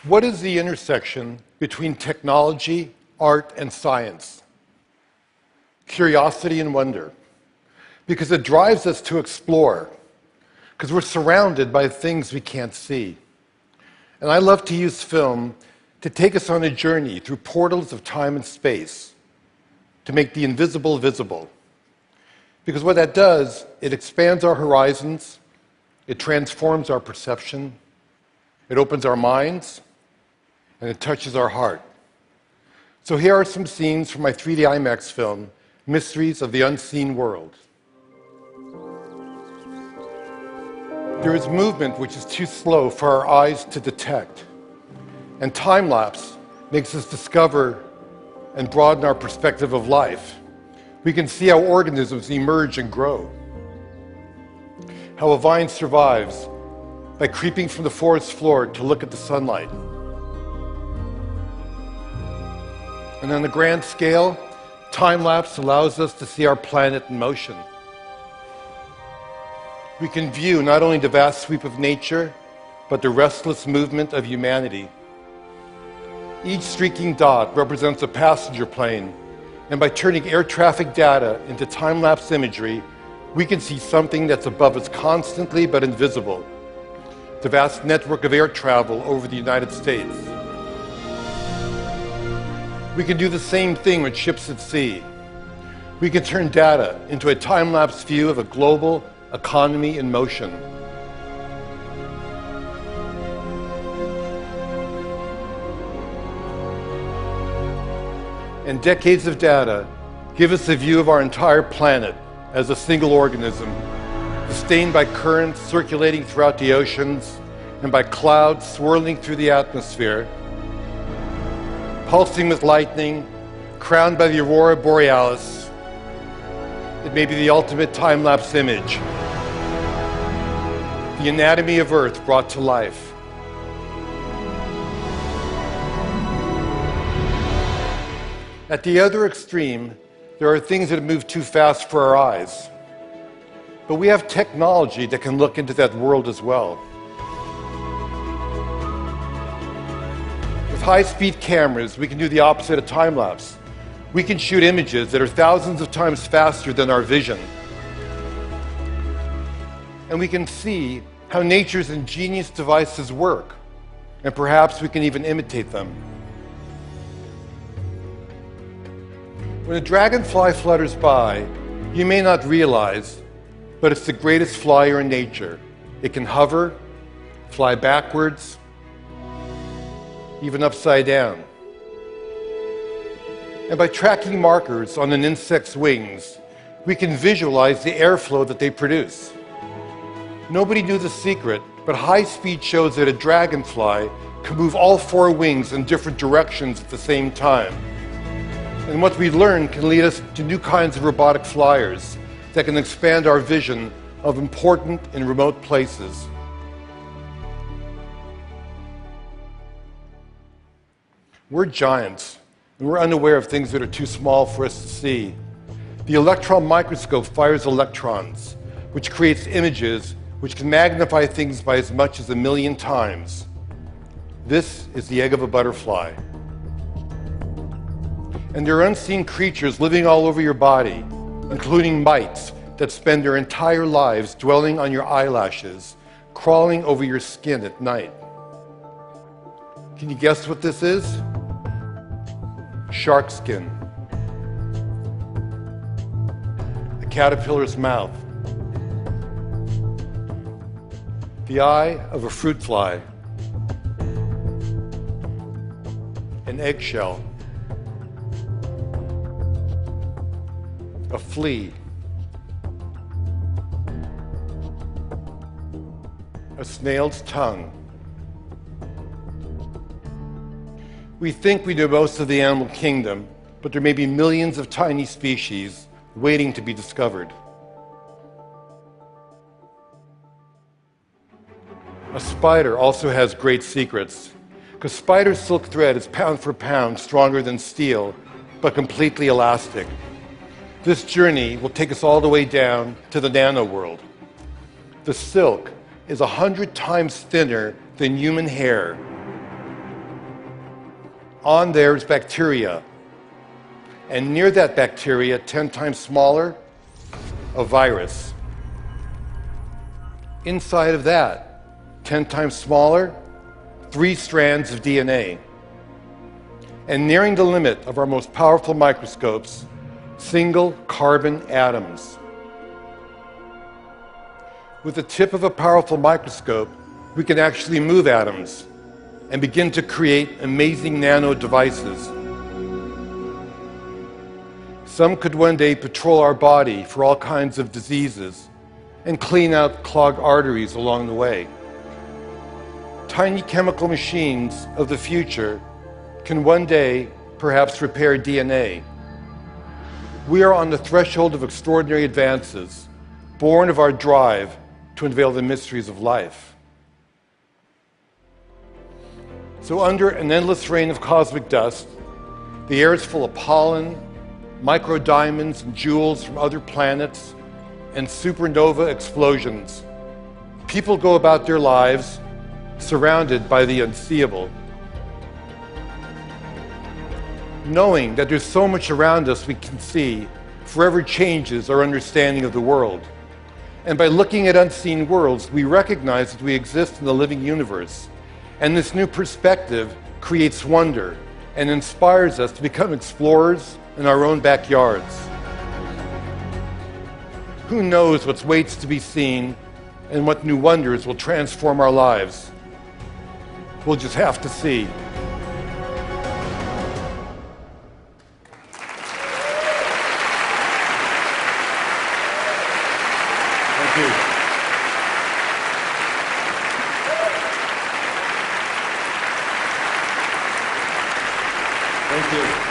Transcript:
What is the intersection between technology, art, and science? Curiosity and wonder. Because it drives us to explore. Because we're surrounded by things we can't see. And I love to use film to take us on a journey through portals of time and space, to make the invisible visible. Because what that does, it expands our horizons, it transforms our perception, it opens our minds, and it touches our heart. So here are some scenes from my 3D IMAX film, Mysteries of the Unseen World. There is movement which is too slow for our eyes to detect. And time-lapse makes us discover and broaden our perspective of life. We can see how organisms emerge and grow. How a vine survives by creeping from the forest floor to look at the sunlight. And on the grand scale, time-lapse allows us to see our planet in motion. We can view not only the vast sweep of nature, but the restless movement of humanity. Each streaking dot represents a passenger plane, and by turning air traffic data into time-lapse imagery, we can see something that's above us constantly but invisible. The vast network of air travel over the United States. We can do the same thing with ships at sea. We can turn data into a time-lapse view of a global economy in motion. And decades of data give us a view of our entire planet as a single organism, sustained by currents circulating throughout the oceans and by clouds swirling through the atmosphere, pulsing with lightning, crowned by the aurora borealis. It may be the ultimate time-lapse image, the anatomy of Earth brought to life. At the other extreme, there are things that move too fast for our eyes. But we have technology that can look into that world as well. With high-speed cameras, we can do the opposite of time-lapse. We can shoot images that are thousands of times faster than our vision. And we can see how nature's ingenious devices work. And perhaps we can even imitate them. When a dragonfly flutters by, you may not realize, but it's the greatest flyer in nature. It can hover, fly backwards, even upside down. And by tracking markers on an insect's wings, we can visualize the airflow that they produce. Nobody knew the secret, but high speed shows that a dragonfly can move all four wings in different directions at the same time. And what we learn can lead us to new kinds of robotic flyers that can expand our vision of important and remote places. We're giants, and we're unaware of things that are too small for us to see. The electron microscope fires electrons, which creates images which can magnify things by as much as 1,000,000 times. This is the egg of a butterfly. And there are unseen creatures living all over your body, including mites that spend their entire lives dwelling on your eyelashes, crawling over your skin at night. Can you guess what this is? Shark skin. A caterpillar's mouth. The eye of a fruit fly. An eggshell. A flea. A snail's tongue. We think we know most of the animal kingdom, but there may be millions of tiny species waiting to be discovered. A spider also has great secrets, because spider silk thread is pound for pound stronger than steel, but completely elastic. This journey will take us all the way down to the nano world. The silk is 100 times thinner than human hair, On there is bacteria. And near that bacteria, 10 times smaller, a virus. Inside of that, 10 times smaller, 3 strands of DNA. And nearing the limit of our most powerful microscopes, single carbon atoms. With the tip of a powerful microscope, we can actually move atoms and begin to create amazing nano devices. Some could one day patrol our body for all kinds of diseases and clean out clogged arteries along the way. Tiny chemical machines of the future can one day perhaps repair DNA. We are on the threshold of extraordinary advances, born of our drive to unveil the mysteries of life. So under an endless rain of cosmic dust, the air is full of pollen, microdiamonds and jewels from other planets, and supernova explosions. People go about their lives surrounded by the unseeable, knowing that there's so much around us we can see forever changes our understanding of the world. And by looking at unseen worlds, we recognize that we exist in the living universe. And this new perspective creates wonder and inspires us to become explorers in our own backyards. Who knows what waits to be seen and what new wonders will transform our lives? We'll just have to see. Thank you.